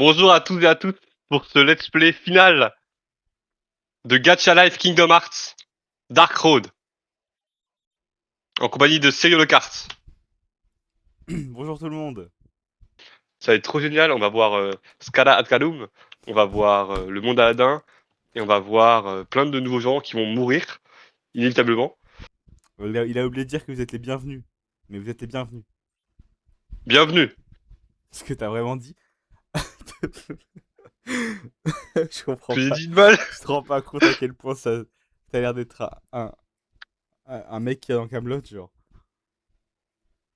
Bonjour à tous et à toutes pour ce let's play final de Gacha Life Kingdom Hearts Dark Road en compagnie de Serial Kart. Bonjour tout le monde. Ça va être trop génial, on va voir Scala Adkalum, on va voir le monde Aladdin et on va voir plein de nouveaux gens qui vont mourir inévitablement. Il a oublié de dire que vous êtes les bienvenus. Mais vous êtes les bienvenus. Bienvenue. Ce que t'as vraiment dit. Je comprends Que j'ai pas. dit de mal. Tu te rends pas compte à quel point ça. T'as l'air d'être un mec qui est dans Camelot, genre.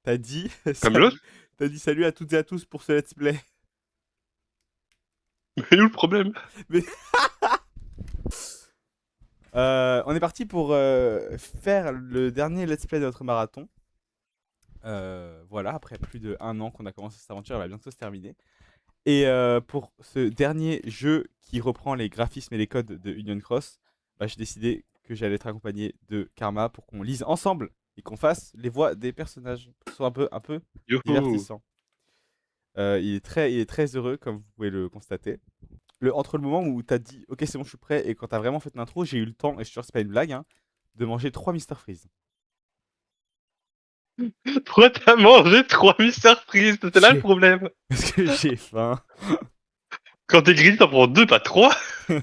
T'as dit Comme l'autre. salut. T'as dit salut à toutes et à tous pour ce let's play. Mais où le problème? Mais on est parti pour faire le dernier let's play de notre marathon. Voilà, après plus d'1 an qu'on a commencé cette aventure, elle va bientôt se terminer. Et pour ce dernier jeu qui reprend les graphismes et les codes de Union Cross, bah, j'ai décidé que j'allais être accompagné de Karma pour qu'on lise ensemble et qu'on fasse les voix des personnages, pour que ce soit un peu Youhou. divertissant. Il est très heureux, comme vous pouvez le constater. Entre le moment où t'as dit ok c'est bon je suis prêt et quand t'as vraiment fait l'intro, j'ai eu le temps, et je suis sûr que c'est pas une blague, hein, de manger 3 Mister Freeze. Toi t'as mangé 3 Mister Freeze, c'est là le J'ai... problème. Parce que j'ai faim. Quand t'es gris, t'en prends 2, pas 3. Moi,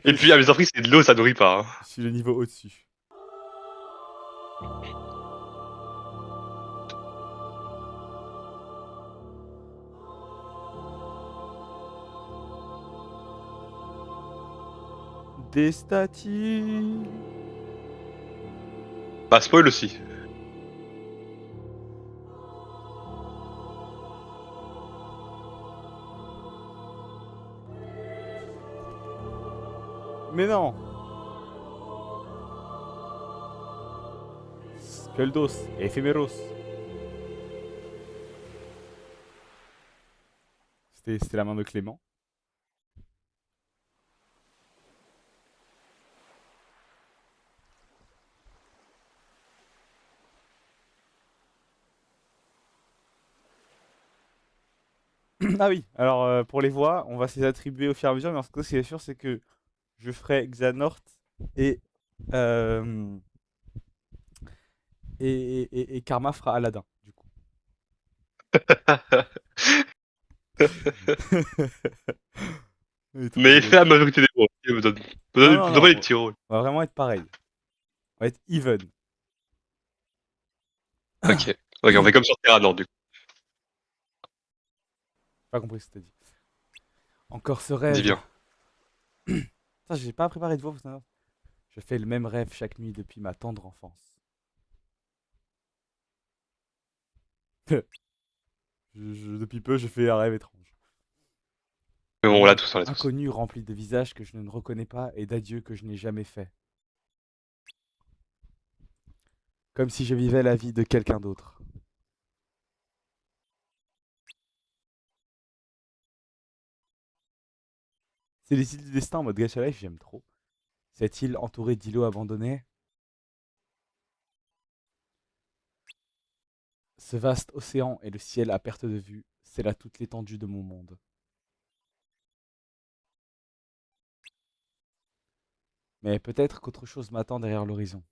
Et puis, Mister Freeze, c'est de l'eau, ça nourrit pas. Hein. je suis le niveau au-dessus. Des statues. Bah, spoil aussi. Mais non. Skuldos, Ephemeros. C'était la main de Clément. Ah oui, alors pour les voix, on va se les attribuer au fur et à mesure, mais en tout cas, ce qui est sûr, c'est que je ferai Xanort et, euh, et Karma fera Aladdin, du coup. Il est trop Mais fais drôle. la majorité des rôles. Non, non, Donne-moi les non, petits rôles. on va vraiment être pareil. On va être even. Ok. Ok, on fait comme sur Terra Nord, du coup. Pas compris ce que t'as dit. Encore ce Dis rêve. bien. Putain, j'ai pas préparé de voix, vous savez. Je fais le même rêve chaque nuit depuis ma tendre enfance. Depuis peu, je fais un rêve étrange. Mais Un bon, on l'a monde tous, on l'a tous. inconnu rempli de visages que je ne reconnais pas et d'adieux que je n'ai jamais fait. Comme si je vivais la vie de quelqu'un d'autre. C'est les îles du destin en mode Gacha Life, j'aime trop. Cette île entourée d'îlots abandonnés. Ce vaste océan et le ciel à perte de vue, c'est là toute l'étendue de mon monde. Mais peut-être qu'autre chose m'attend derrière l'horizon.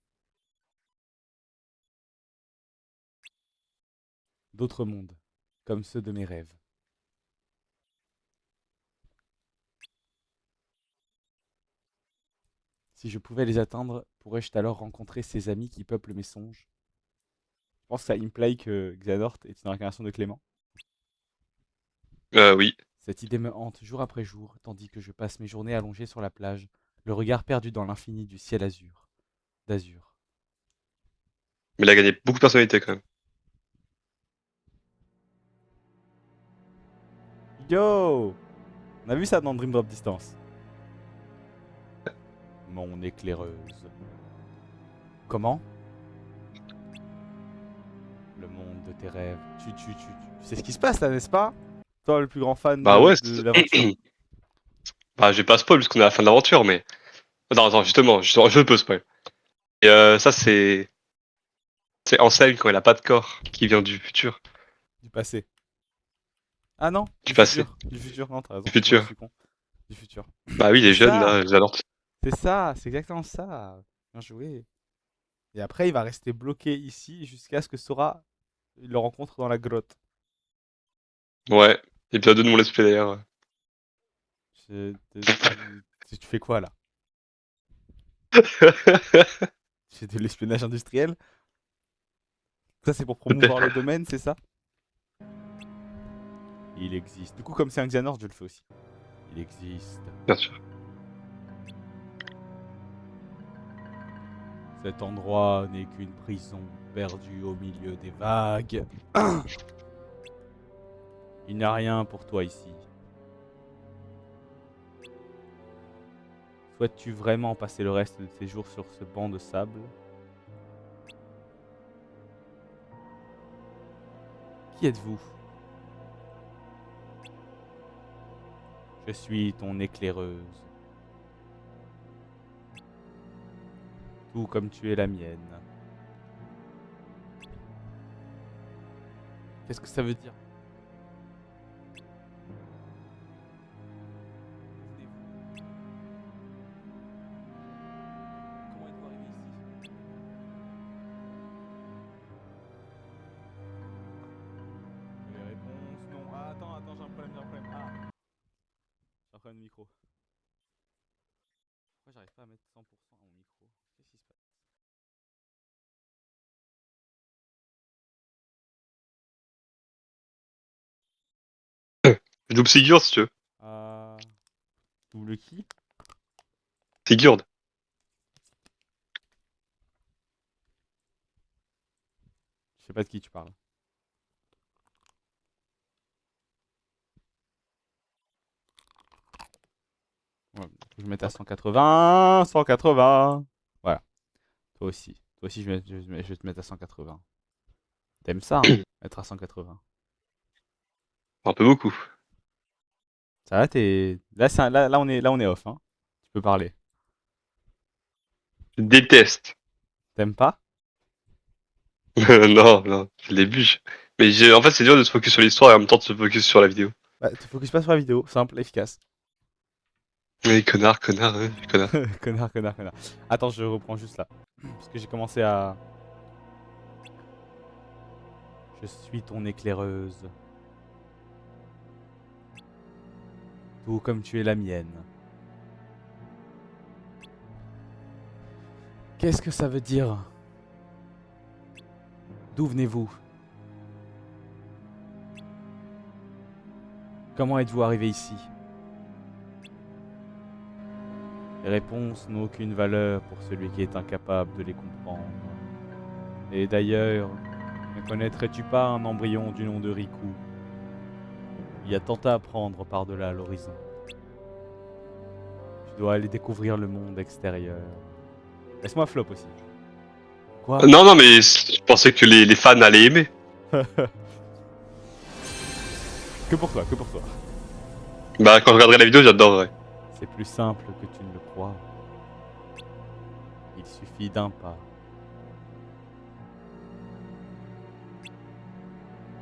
D'autres mondes, comme ceux de mes rêves. Si je pouvais les atteindre, pourrais-je alors rencontrer ces amis qui peuplent mes songes? Je pense que ça imply que Xehanort est une incarnation de Clément. Oui. Cette idée me hante jour après jour, tandis que je passe mes journées allongées sur la plage, le regard perdu dans l'infini du ciel azur. D'azur. Mais il a gagné beaucoup de personnalité, quand même. Yo! On a vu ça dans Dream Drop Distance. Mon éclaireuse. Comment? Le monde de tes rêves. Tu sais ce qui se passe là, n'est-ce pas? Toi, le plus grand fan Bah ouais, de l'aventure. bah, j'ai pas spoil parce qu'on est à la fin de l'aventure, mais... Non, attends, justement, je peux spoil. Et ça, c'est... C'est Ansem quand il a pas de corps, qui vient du futur. Du passé. Ah non, Du passé. Du futur, non, t'as raison. Du Moi, je futur. suis con. Du futur. Bah oui, C'est les jeunes, ça, là, ils adorent. c'est exactement ça. Bien joué. Et après, il va rester bloqué ici jusqu'à ce que Sora le rencontre dans la grotte. Ouais. Épisode 2 de mon let's play, d'ailleurs. Tu fais quoi là? Tu fais de l'espionnage industriel? Ça, c'est pour promouvoir le Peut-être. domaine, c'est ça? Il existe. Du coup, comme c'est un Xehanort, je le fais aussi. Il existe. Bien sûr. Cet endroit n'est qu'une prison perdue au milieu des vagues. Il n'y a rien pour toi ici. Souhaites-tu vraiment passer le reste de tes jours sur ce banc de sable? Qui êtes-vous? Je suis ton éclaireuse, tout comme tu es la mienne. Qu'est-ce que ça veut dire? Comment êtes-vous arrivé ici? Les réponses, non. Ah, attends, j'ai un problème, j'ai un problème. Ah, j'ai un problème de micro. Pourquoi j'arrive pas à mettre 100% à mon micro? Qu'est-ce qui se passe? Je double Sigurd, si tu veux. Ah, double qui? Sigurd. Je sais pas de qui tu parles. Ouais, faut que je mette à Hop. 180, 180. Voilà, toi aussi. Toi aussi, je vais te mettre à 180. T'aimes ça, hein, être à 180. Un peu beaucoup. Ça va, t'es... Là, là, on est off, hein. Tu peux parler. Je déteste. T'aimes pas? Non, non, je les bûche. Mais en fait, c'est dur de se focus sur l'histoire et en même temps de se focus sur la vidéo. Bah, te focus pas sur la vidéo, simple, efficace. Mais connard, connard, connard. Connard, connard, connard. Attends, je reprends juste là. Parce que j'ai commencé à... Je suis ton éclaireuse, tout comme tu es la mienne. Qu'est-ce que ça veut dire? D'où venez-vous? Comment êtes-vous arrivé ici? Les réponses n'ont aucune valeur pour celui qui est incapable de les comprendre. Et d'ailleurs, ne connaîtrais-tu pas un embryon du nom de Riku? Il y a tant à apprendre par-delà l'horizon. Tu dois aller découvrir le monde extérieur. Laisse-moi flop aussi. Quoi? Non, non, mais je pensais que les fans allaient aimer. Que pour toi, que pour toi. Bah, quand je regarderai la vidéo, j'adorerais. C'est plus simple que tu ne le crois. Il suffit d'un pas.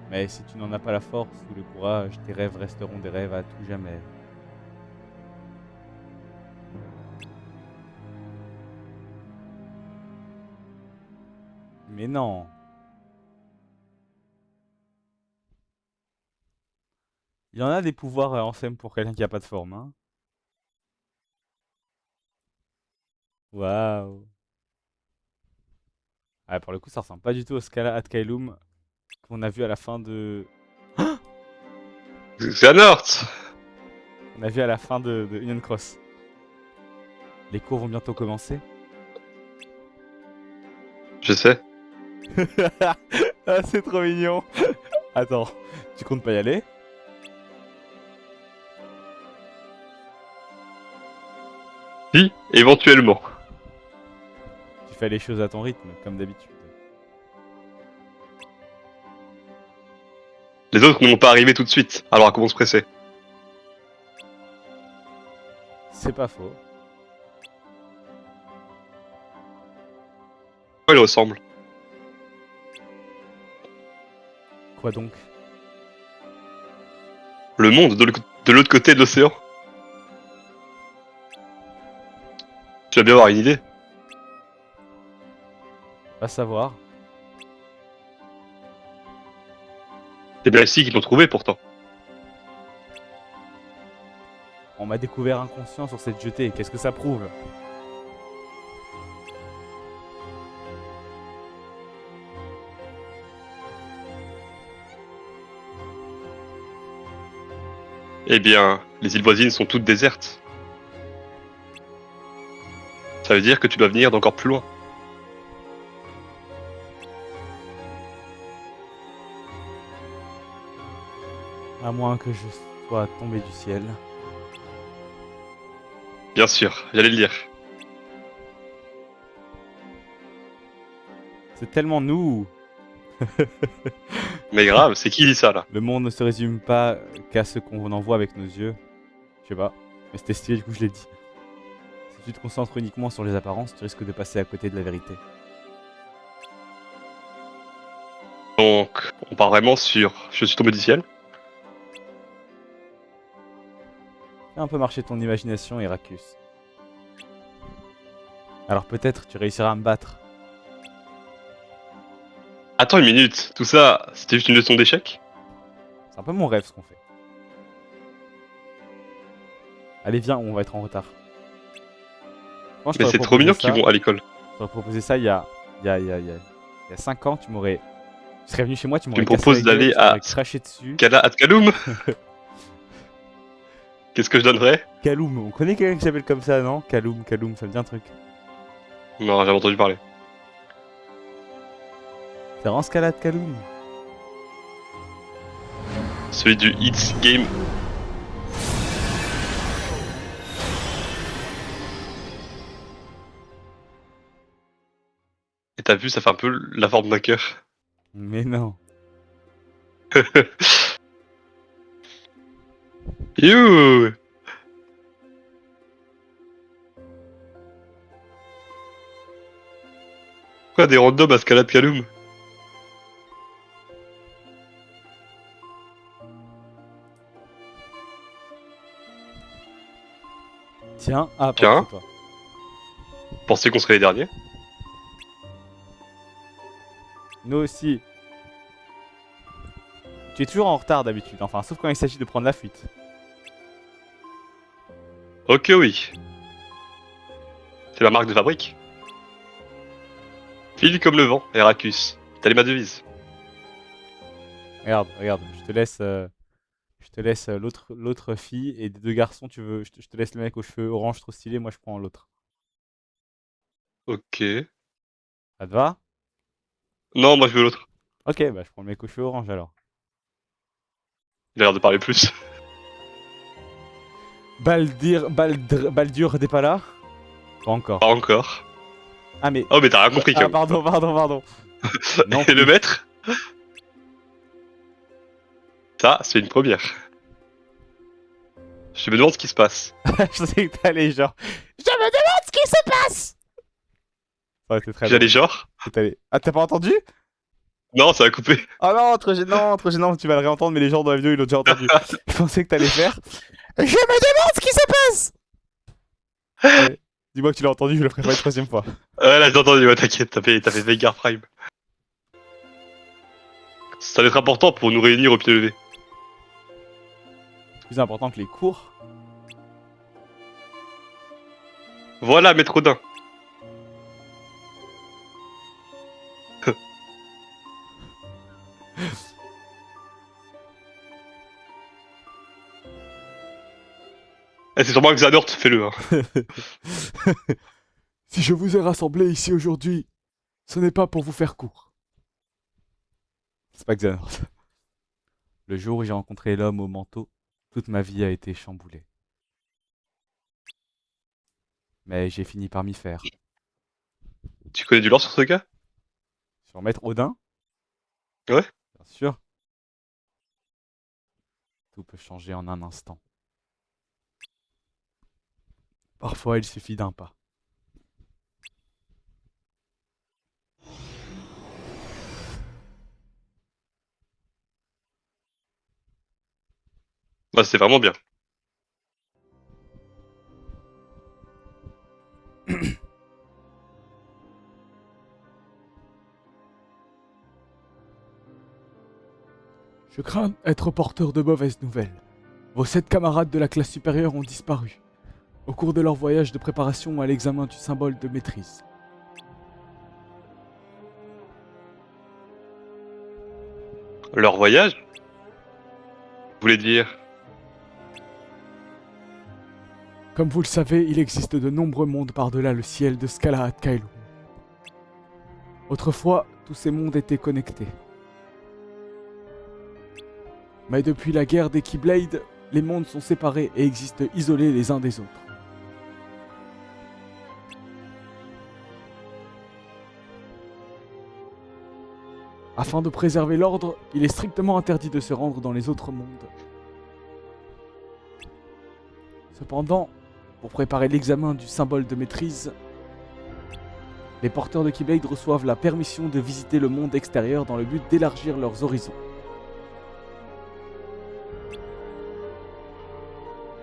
Mais si tu n'en as pas la force ou le courage, tes rêves resteront des rêves à tout jamais. Mais non. Il y en a des pouvoirs en SEM pour quelqu'un qui a pas de forme, hein. Waouh. Ah, pour le coup, ça ressemble pas du tout au Scala Adkailum qu'on a vu à la fin de... Xehanort! On a vu à la fin de Union Cross. Les cours vont bientôt commencer. Je sais. Ah, c'est trop mignon. Attends, tu comptes pas y aller? Si, éventuellement. Tu fais les choses à ton rythme, comme d'habitude. Les autres ne vont pas arriver tout de suite, alors à quoi on se presser? C'est pas faux. Quoi, il ressemble? Quoi donc? Le monde de l'autre côté de l'océan. Tu vas bien avoir une idée. Va savoir. C'est bien ici qu'ils l'ont trouvé pourtant. On m'a découvert inconscient sur cette jetée. Qu'est-ce que ça prouve? Eh bien, les îles voisines sont toutes désertes. Ça veut dire que tu dois venir d'encore plus loin. À moins que je sois tombé du ciel. Bien sûr, j'allais le dire. C'est tellement nous. Mais grave, c'est qui dit ça là? Le monde ne se résume pas qu'à ce qu'on en voit avec nos yeux. Je sais pas. Mais c'était stylé, du coup je l'ai dit. Si tu te concentres uniquement sur les apparences, tu risques de passer à côté de la vérité. Donc, on part vraiment sur je suis tombé du ciel. Fais un peu marcher ton imagination, Heracus. Alors peut-être tu réussiras à me battre. Attends une minute, tout ça, c'était juste une leçon d'échec? C'est un peu mon rêve ce qu'on fait. Allez viens, on va être en retard. Moi, je Mais t'aurais c'est trop proposé mignon ça- qu'ils vont à l'école. Je t'aurais proposé ça il y a 5 ans, tu serais venu chez moi, tu Tu m'aurais me cassé proposes la gueule, d'aller tu à m'aurais craché dessus. Kala Atkaloum. Qu'est-ce que je donnerais? Kaloum, on connaît quelqu'un qui s'appelle comme ça, non? Kaloum, ça me dit un truc. Non, j'avais entendu parler. C'est Ranscalade Kaloum. Celui du Hits Game. Et t'as vu, ça fait un peu la forme d'un cœur. Mais non. You. Quoi, des randoms à Scalade Kaloum? Tiens, ah, Tiens. pardon, c'est toi. Pensez qu'on serait les derniers? Nous aussi. Tu es toujours en retard d'habitude, enfin, sauf quand il s'agit de prendre la fuite. Ok, oui. C'est ma marque de fabrique. File comme le vent, Heracus. T'as ma devise. Regarde, je te laisse l'autre fille et des deux garçons, tu veux, je te laisse le mec aux cheveux orange trop stylé, moi je prends l'autre. Ok. Ça te va? Non, moi je veux l'autre. Ok, bah je prends le mec aux cheveux orange alors. Il a l'air de parler plus. Baldur n'est pas là? Pas encore. Pas encore. Ah mais... Oh, mais t'as rien compris quand Ah même. pardon. Non Et le plus. maître? Ça, c'est une première. Je me demande ce qui se passe. Je sais que t'allais genre... Je me demande ce qui se passe! Ça aurait été très J'allais drôle. genre? Ah t'as pas entendu? Non, ça a coupé. Ah non, trop gênant, tu vas le réentendre, mais les gens dans la vidéo ils l'ont déjà entendu. Je pensais que t'allais faire... Je me demande ce qui se passe! Allez, dis-moi que tu l'as entendu, je le ferai pas une troisième fois. Ouais, là j'ai entendu, ouais, t'inquiète, t'as fait Vegar Prime. Ça va être important pour nous réunir au pied levé. Plus important que les cours. Voilà, Maître Odin. Eh, c'est sûrement Xanort, fais-le. Hein. Si je vous ai rassemblés ici aujourd'hui, ce n'est pas pour vous faire court. C'est pas Xanort. Le jour où j'ai rencontré l'homme au manteau, toute ma vie a été chamboulée. Mais j'ai fini par m'y faire. Tu connais du lore sur ce gars? Sur Maître Odin? Ouais. Bien sûr. Tout peut changer en un instant. Parfois, il suffit d'un pas. Bah, c'était vraiment bien. Je crains être porteur de mauvaises nouvelles. Vos 7 camarades de la classe supérieure ont disparu au cours de leur voyage de préparation à l'examen du symbole de maîtrise. Leur voyage? Vous voulez dire? Comme vous le savez, il existe de nombreux mondes par-delà le ciel de Scalahat Kaelum. Autrefois, tous ces mondes étaient connectés. Mais depuis la guerre des Keyblade, les mondes sont séparés et existent isolés les uns des autres. Afin de préserver l'ordre, il est strictement interdit de se rendre dans les autres mondes. Cependant, pour préparer l'examen du symbole de maîtrise, les porteurs de Keyblade reçoivent la permission de visiter le monde extérieur dans le but d'élargir leurs horizons.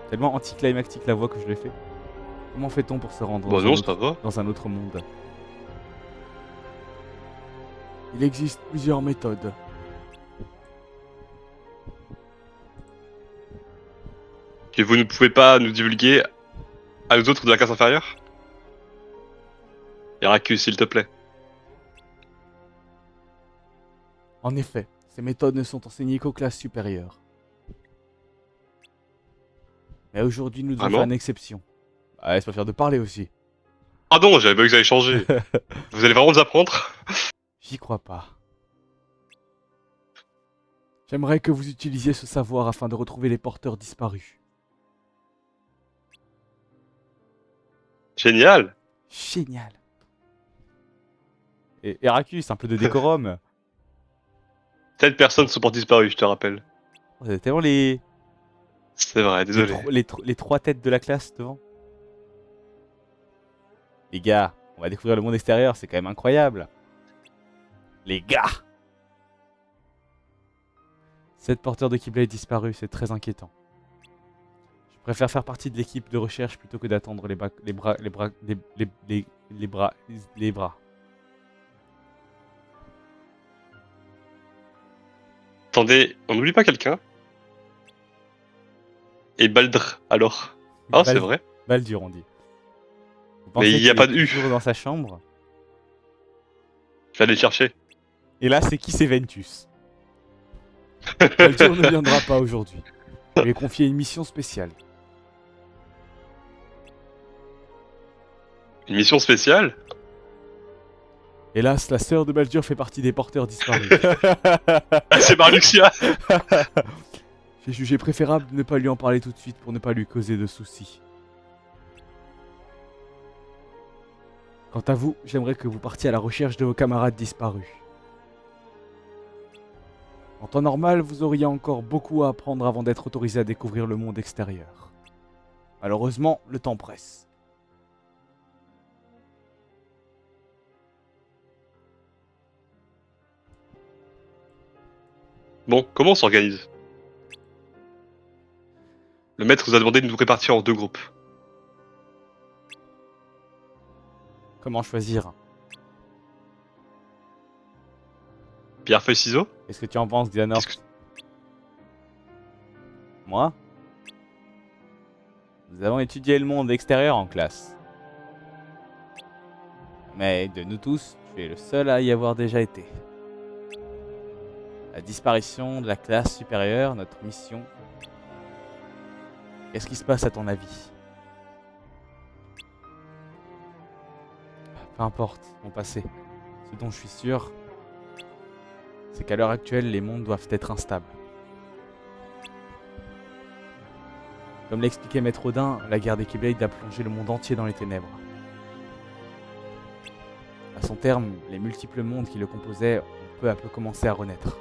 Tellement anticlimactique la voix que je l'ai fait. Comment fait-on pour se rendre Bah non, ça va. dans un autre monde? Il existe plusieurs méthodes. Que vous ne pouvez pas nous divulguer à nous autres de la classe inférieure? Heracus, s'il te plaît. En effet, ces méthodes ne sont enseignées qu'aux classes supérieures. Mais aujourd'hui, nous devons Vraiment faire une exception. Ah, laisse-moi faire de parler aussi. Pardon, j'avais pas vu que ça allait changer. Vous allez vraiment nous apprendre? J'y crois pas. J'aimerais que vous utilisiez ce savoir afin de retrouver les porteurs disparus. Génial. Génial. Et Heracus, un peu de décorum. 7 personnes sont portées disparues, je te rappelle. Vous êtes tellement les C'est vrai, désolé. les 3 têtes de la classe devant. Les gars, on va découvrir le monde extérieur, c'est quand même incroyable. Les gars! 7 porteurs de Keyblade disparus, c'est très inquiétant. Je préfère faire partie de l'équipe de recherche plutôt que d'attendre les bras. Attendez, on n'oublie pas quelqu'un? Et Baldr, alors? Ah, c'est vrai. Baldur, on dit. Vous Mais pensez il y a qu'il pas est de U. toujours dans sa chambre? Je vais aller le chercher. Et là, c'est qui? C'est Ventus. Baldur ne viendra pas aujourd'hui. Je lui ai confié une mission spéciale. Une mission spéciale? Hélas, la sœur de Baldur fait partie des porteurs disparus. C'est Marluxia. J'ai jugé préférable de ne pas lui en parler tout de suite pour ne pas lui causer de soucis. Quant à vous, j'aimerais que vous partiez à la recherche de vos camarades disparus. En temps normal, vous auriez encore beaucoup à apprendre avant d'être autorisé à découvrir le monde extérieur. Malheureusement, le temps presse. Bon, comment on s'organise? Le maître nous a demandé de nous répartir en 2 groupes. Comment choisir? Pierre, feuille, ciseaux? Qu'est-ce que tu en penses, Dianor? Qu'est-ce que- Moi? Nous avons étudié le monde extérieur en classe. Mais de nous tous, tu es le seul à y avoir déjà été. La disparition de la classe supérieure, notre mission. Qu'est-ce qui se passe à ton avis? Peu importe, mon passé. Ce dont je suis sûr, c'est qu'à l'heure actuelle, les mondes doivent être instables. Comme l'expliquait Maître Odin, la guerre des Keyblades a plongé le monde entier dans les ténèbres. À son terme, les multiples mondes qui le composaient ont peu à peu commencé à renaître.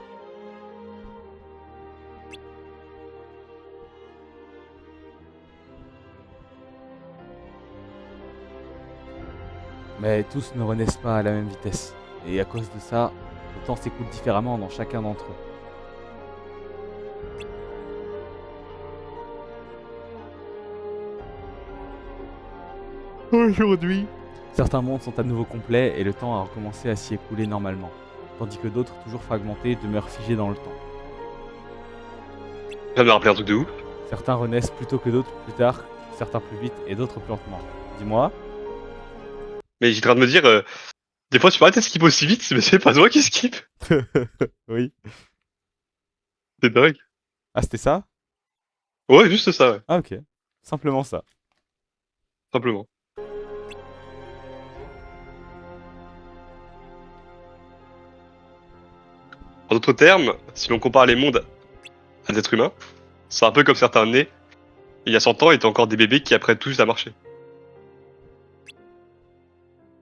Mais tous ne renaissent pas à la même vitesse. Et à cause de ça, le temps s'écoule différemment dans chacun d'entre eux. Aujourd'hui, certains mondes sont à nouveau complets et le temps a recommencé à s'y écouler normalement, tandis que d'autres, toujours fragmentés, demeurent figés dans le temps. Je viens de me rappeler un truc de ouf. Certains renaissent plus tôt que d'autres plus tard, certains plus vite et d'autres plus lentement. Dis-moi. Mais j'étais en train de me dire, des fois tu parlais de skip aussi vite, mais c'est pas toi qui skip. Oui. C'est dingue. Ah, c'était ça? Ouais, juste ça, ouais. Ah, ok. Simplement ça. Simplement. En d'autres termes, si l'on compare les mondes à des êtres humains, c'est un peu comme certains nés, il y a 100 ans, étaient encore des bébés qui apprennent tous à marcher.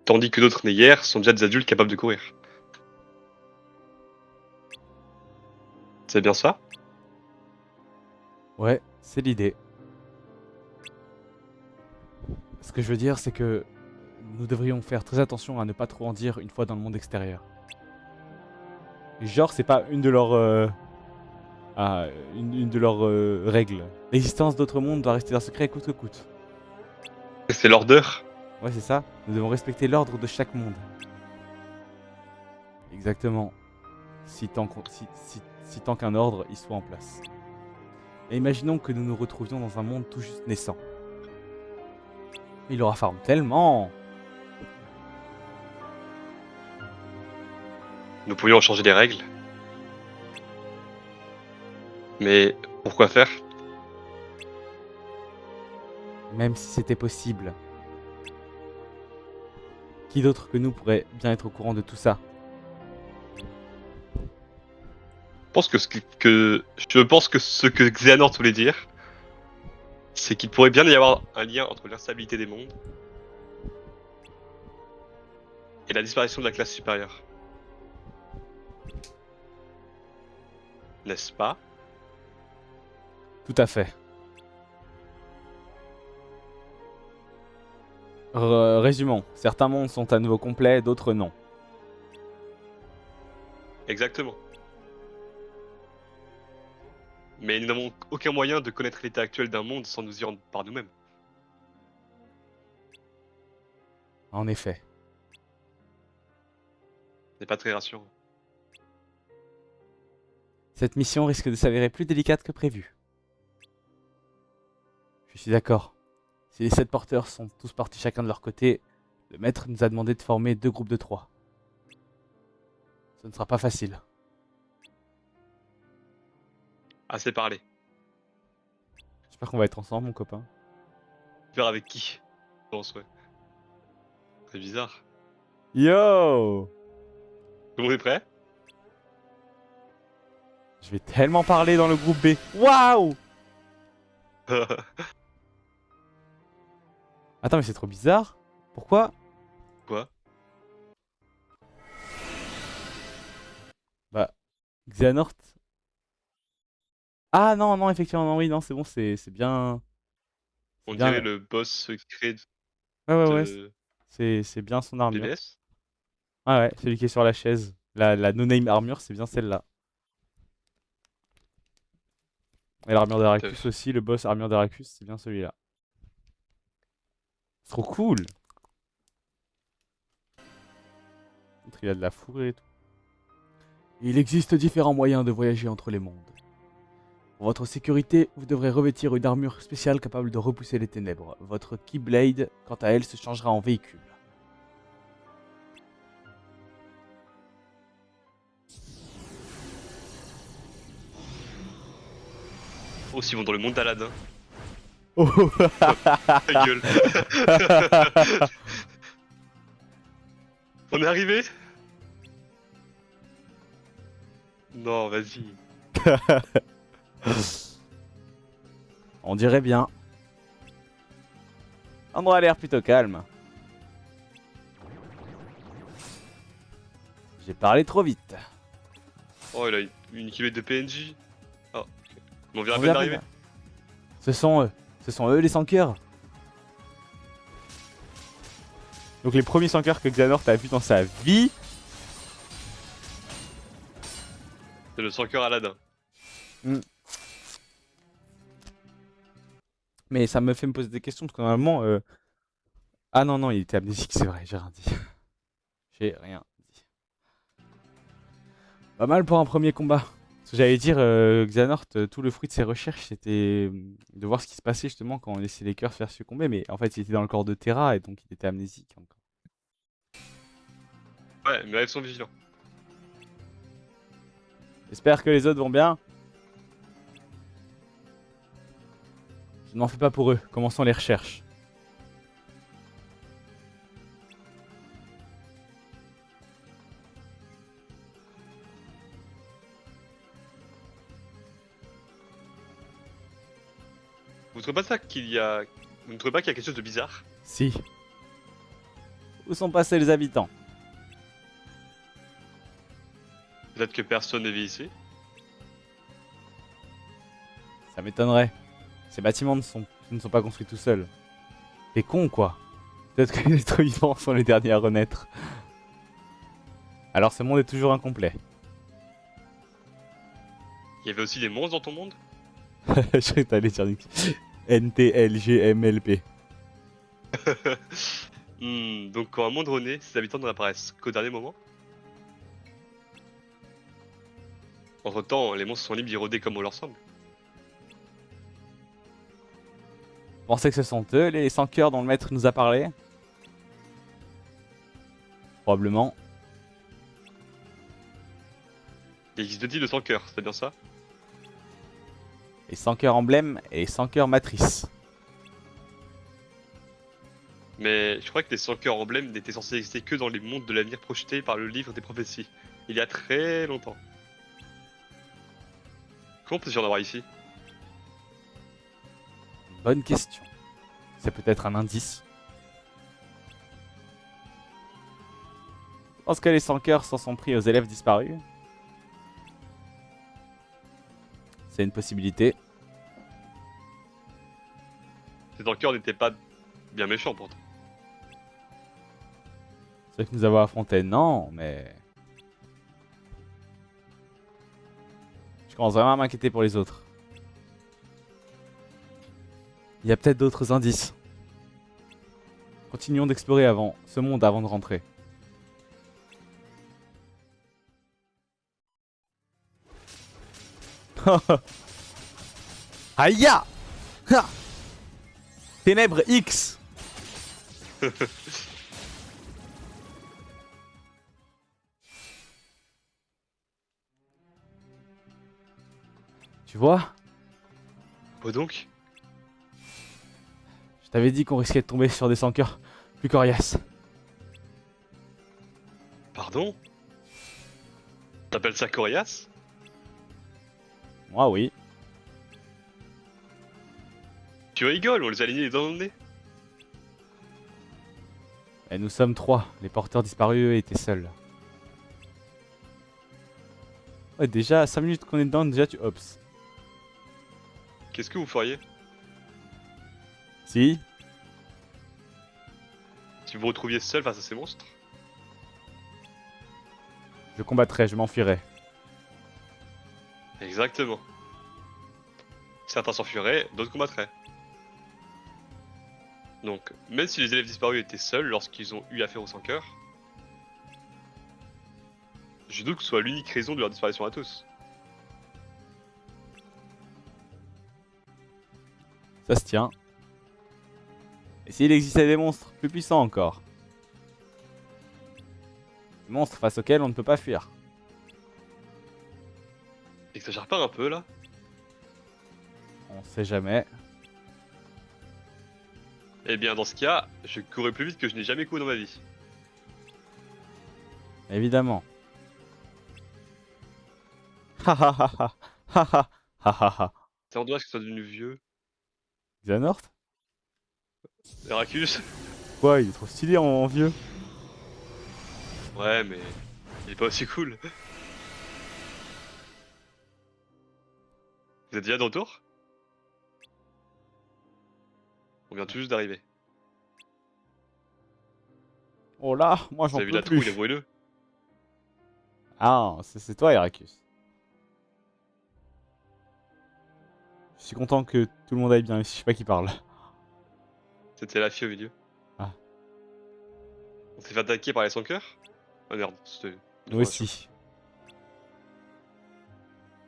Tandis que d'autres nés hier sont déjà des adultes capables de courir. C'est bien ça? Ouais, c'est l'idée. Ce que je veux dire, c'est que nous devrions faire très attention à ne pas trop en dire une fois dans le monde extérieur. Genre, c'est pas une de leurs, une de leurs règles. L'existence d'autres mondes doit rester un secret coûte que coûte. C'est l'order. Ouais, c'est ça. Nous devons respecter l'ordre de chaque monde. Exactement. Si tant qu'un ordre y soit en place. Et imaginons que nous nous retrouvions dans un monde tout juste naissant. Il aura farm tellement. Nous pourrions changer les règles. Mais pourquoi faire? Même si c'était possible. Qui d'autre que nous pourrait bien être au courant de tout ça? Je pense que ce que Xehanort voulait dire, c'est qu'il pourrait bien y avoir un lien entre l'instabilité des mondes et la disparition de la classe supérieure. N'est-ce pas? Tout à fait. Résumons. Certains mondes sont à nouveau complets, d'autres non. Exactement. Mais nous n'avons aucun moyen de connaître l'état actuel d'un monde sans nous y rendre par nous-mêmes. En effet. C'est pas très rassurant. Cette mission risque de s'avérer plus délicate que prévu. Je suis d'accord. Si les 7 porteurs sont tous partis chacun de leur côté, le maître nous a demandé de former 2 groupes de 3. Ce ne sera pas facile. Assez parlé. J'espère qu'on va être ensemble, mon copain. Faire avec qui? Non, ouais. C'est bizarre. Yo! Tout le monde est prêt? Je vais tellement parler dans le groupe B. Waouh! Attends, mais c'est trop bizarre. Pourquoi? Quoi? Bah, Xehanort. Ah non, non, effectivement, non, oui, non, c'est bon, c'est bien. On bien. dirait le boss secret Ouais, ouais, ouais. de C'est bien son armure. BVS? Ah ouais, celui qui est sur la chaise. La no-name armure, c'est bien celle-là. Et l'armure d'Aracus aussi, le boss armure d'Aracus, c'est bien celui-là. C'est trop cool! L'autre, il a de la fourrure et tout. Il existe différents moyens de voyager entre les mondes. Pour votre sécurité, vous devrez revêtir une armure spéciale capable de repousser les ténèbres. Votre Keyblade, quant à elle, se changera en véhicule. Oh, s'ils vont dans le monde d'Aladin. Oh. Ta gueule. On est arrivé? Non, vas-y. On dirait bien. Endroit a l'air plutôt calme. J'ai parlé trop vite. Oh, il a une kilomètre de PNJ. Oh, ok. On vient à On peine verra d'arriver. bien. Ce sont eux les 100 cœurs. Donc les premiers 100 cœurs que Xehanort a vu dans sa vie. C'est le 100 cœur Aladin. Mais ça me fait me poser des questions parce que normalement, Ah non, non, il était amnésique, c'est vrai, j'ai rien dit. J'ai rien dit. Pas mal pour un premier combat. Ce que j'allais dire, Xehanort, tout le fruit de ses recherches, c'était de voir ce qui se passait justement quand on laissait les cœurs se faire succomber. Mais en fait, il était dans le corps de Terra et donc il était amnésique encore. Ouais, mais elles sont vigilants. J'espère que les autres vont bien. Je ne m'en fais pas pour eux. Commençons les recherches. Vous trouvez pas ça qu'il y a... Vous ne trouvez pas qu'il y a quelque chose de bizarre? Si. Où sont passés les habitants? Peut-être que personne ne vit ici? Ça m'étonnerait. Ces bâtiments ne sont pas construits tout seuls. T'es con, quoi. Peut-être que les êtres vivants sont les derniers à renaître. Alors ce monde est toujours incomplet. Il y avait aussi des monstres dans ton monde? Je croyais que t'allais dire NTLGMLP. Donc quand un monde renaît, ses habitants n'apparaissent qu'au dernier moment? Entre temps, les monstres sont libres d'y rôder comme on leur semble. Pensez que ce sont eux, les sans cœurs dont le maître nous a parlé? Probablement. Il existe deux types de sans cœur, c'est bien ça? Les sans cœurs emblèmes et les sans cœurs matrices. Mais je crois que les sans cœurs emblèmes n'étaient censés exister que dans les mondes de l'avenir projetés par le livre des prophéties, il y a très longtemps. Comment peut-il y en avoir ici? Bonne question. C'est peut-être un indice. Je pense que les sans cœurs s'en sont pris aux élèves disparus. C'est une possibilité. Ces sans cœurs n'étaient pas bien méchants pourtant. Ceux que nous avons affrontés, non, mais... Je commence vraiment à m'inquiéter pour les autres. Il y a peut-être d'autres indices. Continuons d'explorer ce monde avant de rentrer. Aïe! Ha! Ténèbres X! Tu vois? Quoi donc? Je t'avais dit qu'on risquait de tomber sur des sans-cœurs plus coriaces. Pardon? T'appelles ça Corias? Moi, oui. Tu rigoles, on les a alignés les dents dans le nez. Et nous sommes trois. Les porteurs disparus, eux, étaient seuls. Ouais, déjà, 5 minutes qu'on est dedans, déjà tu hops. Qu'est-ce que vous feriez Si? si vous vous retrouviez seul face à ces monstres? Je combattrai, je m'enfuirai. Exactement. Certains s'enfuiraient, d'autres combattraient. Donc, même si les élèves disparus étaient seuls lorsqu'ils ont eu affaire aux sans cœurs, je doute que ce soit l'unique raison de leur disparition à tous. Ça se tient. Et s'il existait des monstres plus puissants encore? Des monstres face auxquels on ne peut pas fuir. Exagère pas un peu là? On sait jamais. Eh bien, dans ce cas, je courrais plus vite que je n'ai jamais couru dans ma vie. Évidemment. Ha ha ha ha. Ha ha ha ha ha. C'est en dommage que ce soit devenu vieux. Xehanort? Heracus? Quoi, il est trop stylé en vieux. Ouais, mais il est pas aussi cool. Vous êtes déjà de retour? On vient tout juste d'arriver. Oh là, moi Vous j'en avez vu peux la trouille, plus. avouez-le. Ah, c'est toi, Heracus. Je suis content que tout le monde aille bien ici, je sais pas qui parle. C'était la fille au milieu. Ah. On s'est fait attaquer par les sans cœurs. Oh merde, c'était. Nous aussi.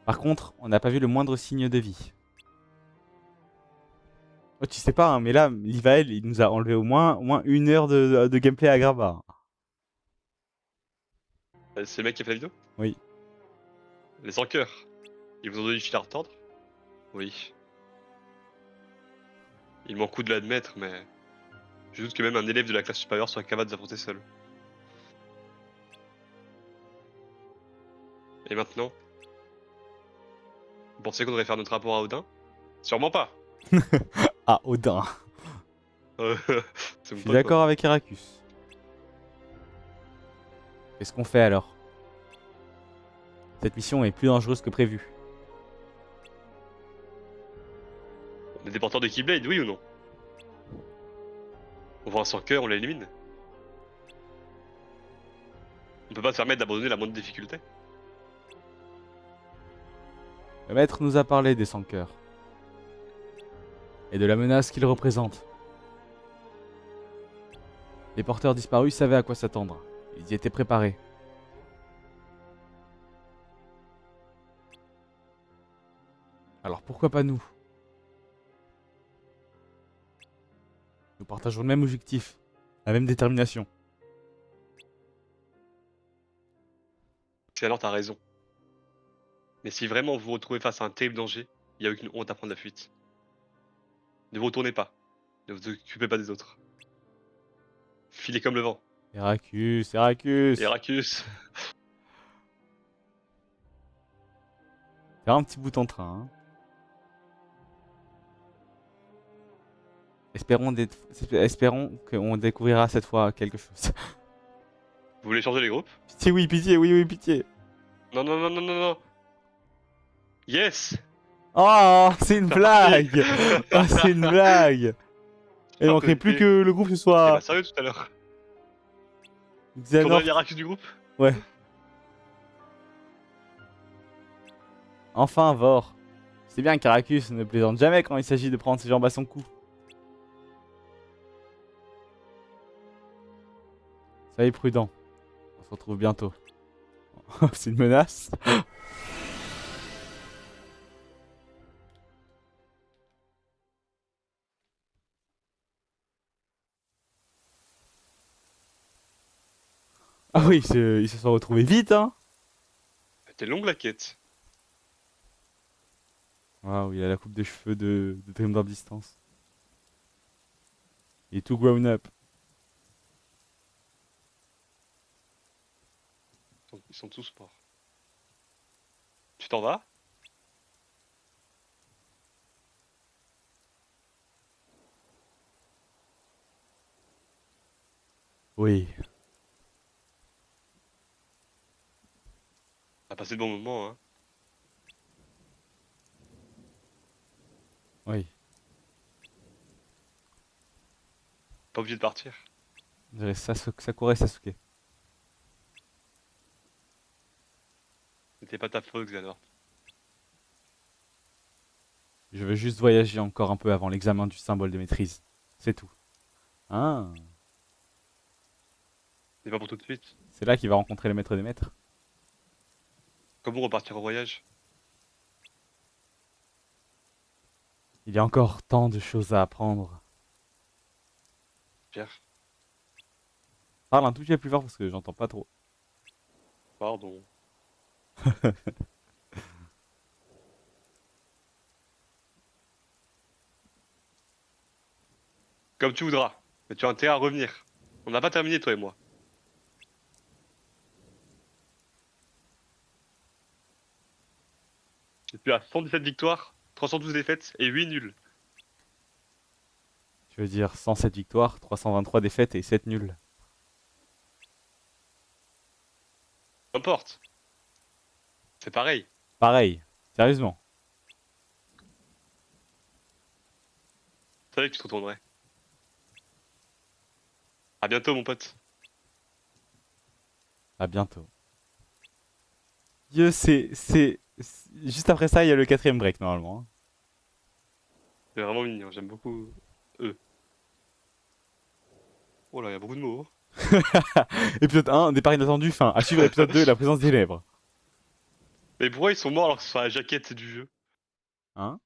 Par contre, on n'a pas vu le moindre signe de vie. Oh, tu sais pas, hein, mais là, Livael, il nous a enlevé au moins 1 heure de gameplay à Graba. C'est le mec qui a fait la vidéo? Oui. Les sans cœurs. Ils vous ont donné du fil à retordre? Oui. Il m'en coûte de l'admettre, mais. Je doute que même un élève de la classe supérieure soit capable de s'affronter seul. Et maintenant? Vous pensez qu'on devrait faire notre rapport à Odin? Sûrement pas. Ah, Odin. C'est Je mon suis pote, d'accord moi. avec Heracus. Qu'est-ce qu'on fait alors? Cette mission est plus dangereuse que prévu. On est des porteurs de Keyblade, oui ou non? On voit un sans cœur, on l'élimine. On peut pas se permettre d'abandonner la moindre difficulté. Le maître nous a parlé des sans-cœurs. Et de la menace qu'ils représentent. Les porteurs disparus savaient à quoi s'attendre. Ils y étaient préparés. Alors pourquoi pas nous? Nous partageons le même objectif, la même détermination. C'est alors t'as raison. Mais si vraiment vous vous retrouvez face à un terrible danger, il n'y a aucune honte à prendre la fuite. Ne vous retournez pas. Ne vous occupez pas des autres. Filez comme le vent. Heracus, Heracus! Heracus. Faire un petit bout en train. Hein. Espérons qu'on découvrira cette fois quelque chose. Vous voulez changer les groupes? Pitié, oui, pitié, oui, oui, pitié. Non, non, non, non, non, non. Yes. Oh, c'est une Ça a blague! marché. Oh, c'est une blague! Il Ah, manquerait plus t'étais- que le groupe ce t'étais soit pas sérieux tout à l'heure. Qu'on Xehanort. enlève Heracus du groupe? Ouais. Enfin, Vor. C'est bien qu'Heracus ne plaisante jamais quand il s'agit de prendre ses jambes à son cou. Soyez prudent. On se retrouve bientôt. C'est une menace. Ah oui, ils se sont retrouvés vite, hein. C'était longue la quête. Waouh, il a la coupe de cheveux de Dream Distance. Il est tout grown up. Ils sont tous morts. Tu t'en vas? Oui. On a passé de bons moments, hein. Oui. Pas obligé de partir. On dirait Sakura et Sasuke. C'était pas ta faute, Xehanort. Je veux juste voyager encore un peu avant l'examen du symbole de maîtrise. C'est tout. Ah, C'est pas pour tout de suite. c'est là qu'il va rencontrer le maître des maîtres. Comment repartir au voyage? Il y a encore tant de choses à apprendre. Pierre, Parle un tout petit peu plus fort parce que j'entends pas trop. pardon. Comme tu voudras. Mais tu as intérêt à revenir. On n'a pas terminé, toi et moi. Et puis à 117 victoires, 312 défaites et 8 nuls. Tu veux dire 107 victoires, 323 défaites et 7 nuls. N'importe. C'est pareil. Pareil, sérieusement. Je savais que tu te retournerais. À bientôt, mon pote. À bientôt. Dieu, juste après ça, il y a le quatrième break normalement. Hein. C'est vraiment mignon, j'aime beaucoup eux. Oh là, il y a beaucoup de mots. Épisode 1, départ inattendu, fin. À suivre épisode 2, la présence des lèvres. Mais pourquoi ils sont morts alors que c'est sur la jaquette du jeu? Hein?